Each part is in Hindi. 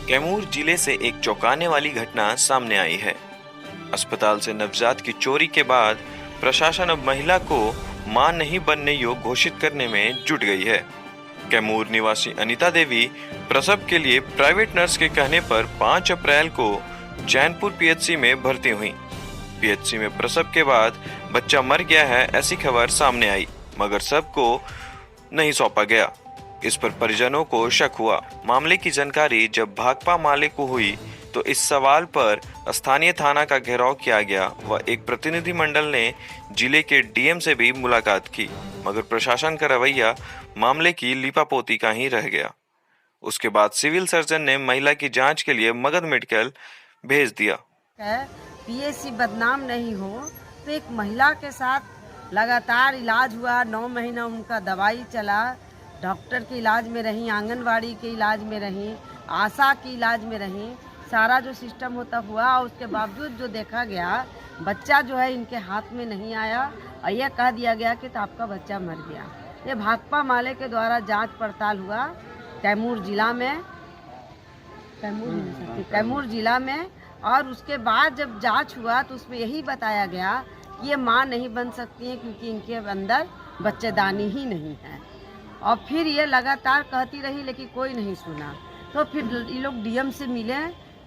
कैमूर जिले से एक चौंकाने वाली घटना सामने आई है। अस्पताल से नवजात की चोरी के बाद प्रशासन अब महिला को मां नहीं बनने योग्य घोषित करने में जुट गई है। कैमूर निवासी अनीता देवी प्रसव के लिए प्राइवेट नर्स के कहने पर 5 अप्रैल को जैनपुर पीएचसी में भर्ती हुई। पीएचसी में प्रसव के बाद बच्चा मर गया है ऐसी खबर सामने आई, मगर सबको नहीं सौंपा गया। इस पर परिजनों को शक हुआ। मामले की जानकारी जब भाकपा माले को हुई तो इस सवाल पर स्थानीय थाना का घेराव किया गया व एक प्रतिनिधिमंडल ने जिले के डीएम से भी मुलाकात की, मगर प्रशासन का रवैया मामले की लीपापोती का ही रह गया। उसके बाद सिविल सर्जन ने महिला की जांच के लिए मगध मेडिकल भेज दिया। पीएचसी बदनाम नहीं हो तो एक महिला के साथ लगातार इलाज हुआ, 9 महीना उनका दवाई चला, डॉक्टर के इलाज में रहीं, आंगनवाड़ी के इलाज में रहीं, आशा के इलाज में रहीं, सारा जो सिस्टम होता हुआ। उसके बावजूद जो देखा गया बच्चा जो है इनके हाथ में नहीं आया और यह कह दिया गया कि तो आपका बच्चा मर गया। ये भाकपा माले के द्वारा जांच पड़ताल हुआ कैमूर जिला में और उसके बाद जब जांच हुआ तो उसमें यही बताया गया कि ये माँ नहीं बन सकती हैं क्योंकि इनके अंदर बच्चेदानी ही नहीं है। और फिर ये लगातार कहती रही लेकिन कोई नहीं सुना। तो फिर ये लोग डीएम से मिले,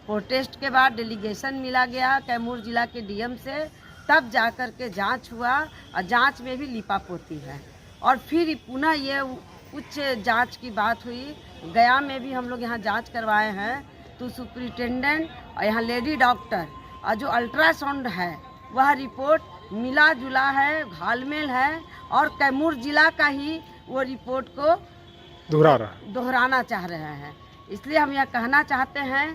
प्रोटेस्ट के बाद डेलीगेशन मिला गया कैमूर जिला के डीएम से, तब जाकर के जांच हुआ और जांच में भी लीपापोती है। और फिर पुनः ये उच्च जांच की बात हुई। गया में भी हम लोग यहाँ जांच करवाए हैं तो सुपरिटेंडेंट और यहाँ लेडी डॉक्टर और जो अल्ट्रासाउंड है वह रिपोर्ट मिला जुला है, घालमेल है और कैमूर जिला का ही वो रिपोर्ट को दोहराना चाह रहे हैं। इसलिए हम यह कहना चाहते हैं,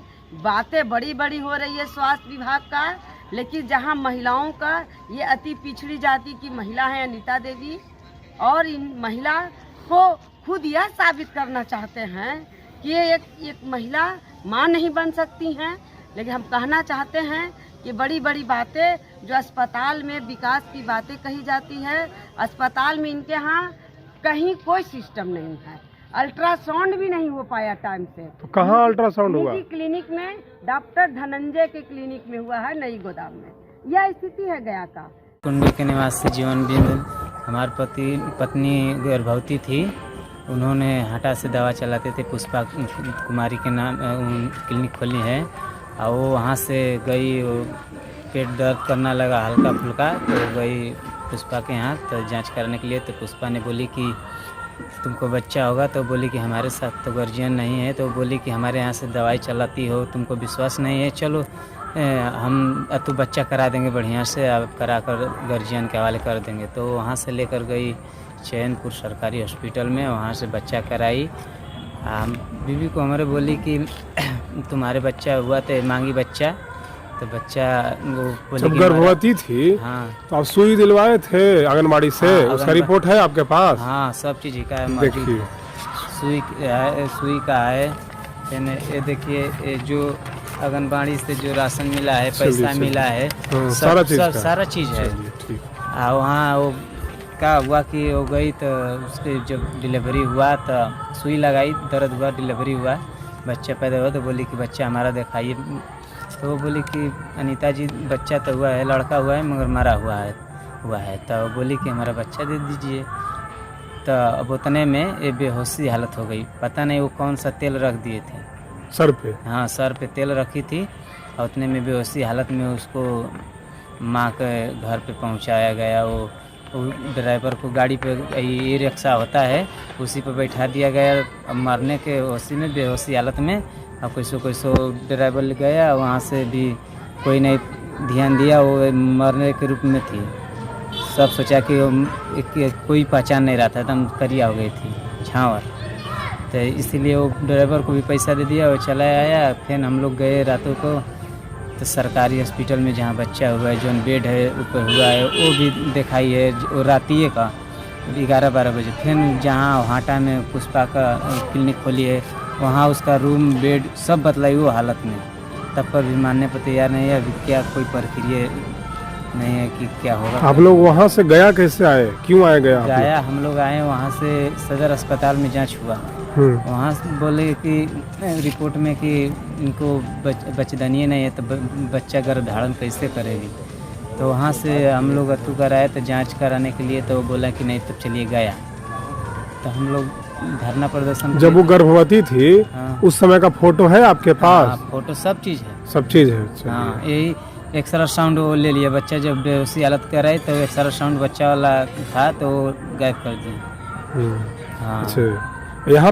बातें बड़ी बड़ी हो रही है स्वास्थ्य विभाग का, लेकिन जहां महिलाओं का ये अति पिछड़ी जाति की महिला है अनीता देवी और इन महिला को खुद यह साबित करना चाहते हैं कि एक महिला मां नहीं बन सकती हैं। लेकिन हम कहना चाहते हैं कि बड़ी बड़ी बातें जो अस्पताल में विकास की बातें कही जाती है, अस्पताल में इनके यहाँ कहीं कोई सिस्टम नहीं है, अल्ट्रासाउंड भी नहीं हो पाया टाइम से। तो कहाँ अल्ट्रासाउंड हुआ? क्लिनिक में डॉक्टर धनंजय के क्लिनिक में हुआ है, नई गोदाम में। यह स्थिति है गया का। कुंडी के निवासी जीवन बिंद हमारे पत्नी गर्भवती थी। उन्होंने हटा से दवा चलाते थे, पुष्पा कुमारी के नाम क्लिनिक खोली है और वो वहाँ से गई, पेट दर्द करना लगा हल्का फुल्का, तो गई पुष्पा के यहाँ तो जांच करने के लिए। तो पुष्पा ने बोली कि तुमको बच्चा होगा, तो बोली कि हमारे साथ तो गार्जियन नहीं है। तो बोली कि हमारे यहाँ से दवाई चलाती हो, तुमको विश्वास नहीं है, चलो हम तो बच्चा करा देंगे बढ़िया से, आप करा कर गार्जियन के हवाले कर देंगे। तो वहाँ से लेकर गई चैनपुर सरकारी हॉस्पिटल में, वहाँ से बच्चा कराई। बीवी को हमारे बोली कि तुम्हारे बच्चा हुआ तो मांगी बच्चा, तो बच्चा वो जब गर्भवती थी हाँ, तो आप सुई दिलवाए थे आंगनबाड़ी से? हाँ, उसका रिपोर्ट है आपके पास? हाँ, सब चीज़ का है। देखिए सुई का है, ये देखिए जो आंगनबाड़ी से जो राशन मिला है, पैसा मिला है, सारा चीज़ है। और वहाँ वो क्या हुआ कि वो गई तो उसके जब डिलीवरी हुआ तो सुई लगाई, दर्द हुआ, डिलीवरी हुआ, बच्चा पैदा हुआ। तो बोली कि बच्चा हमारा दिखाइए। तो वो बोली कि अनीता जी बच्चा तो हुआ है, लड़का हुआ है मगर मरा हुआ है। तो वो बोली कि हमारा बच्चा दे दीजिए। तो अब उतने में ये बेहोशी हालत हो गई। पता नहीं वो कौन सा तेल रख दिए थे सर पे। हाँ, सर पे तेल रखी थी और उतने में बेहोशी हालत में उसको माँ के घर पे पहुँचाया गया। वो ड्राइवर को गाड़ी पे ई रिक्शा होता है उसी पे बैठा दिया गया। अब मरने के होशी में, बेहोशी हालत में, अब कैसो ड्राइवर ले गया, वहाँ से भी कोई नहीं ध्यान दिया, वो मरने के रूप में थी। सब सोचा कि कोई पहचान नहीं रहा था, एकदम करिया हो गई थी, झाँवर। तो इसीलिए वो ड्राइवर को भी पैसा दे दिया, वो चला आया। फिर हम लोग गए रातों को तो सरकारी हॉस्पिटल में जहाँ बच्चा हुआ है, जो बेड है ऊपर हुआ है, वो भी दिखाई है। वो रातिए का 11-12 बजे। फिर जहाँ हाटा में पुष्पा का क्लिनिक खोली है, वहाँ उसका रूम, बेड सब बतलाई वो हालत में। तब पर भी मानने पर तैयार नहीं है। अभी क्या कोई प्रक्रिया नहीं है कि क्या होगा। आप लोग वहाँ से गया कैसे आए, क्यों आए? गया हम लोग आए वहाँ से, सदर अस्पताल में जांच हुआ। वहाँ से बोले कि रिपोर्ट में कि इनको बच्चेदानी नहीं है तो बच्चा गर्भधारण कैसे करेगी। तो वहाँ से हम लोग अतु कराए तो जांच कराने के लिए, तो बोला कि नहीं तब चलिए गया। तो हम लोग धरना प्रदर्शन जब वो गर्भवती थी उस समय का फोटो है आपके पास? हाँ, फोटो सब चीज़ है। सब चीज़ है। हाँ, यही एक्सट्रासाउंड वो ले लिया। बच्चा जब बेहोशी हालत कर रहे तो एक्सट्रासाउंड बच्चा वाला था तो गायब कर दिए। अच्छा, यहाँ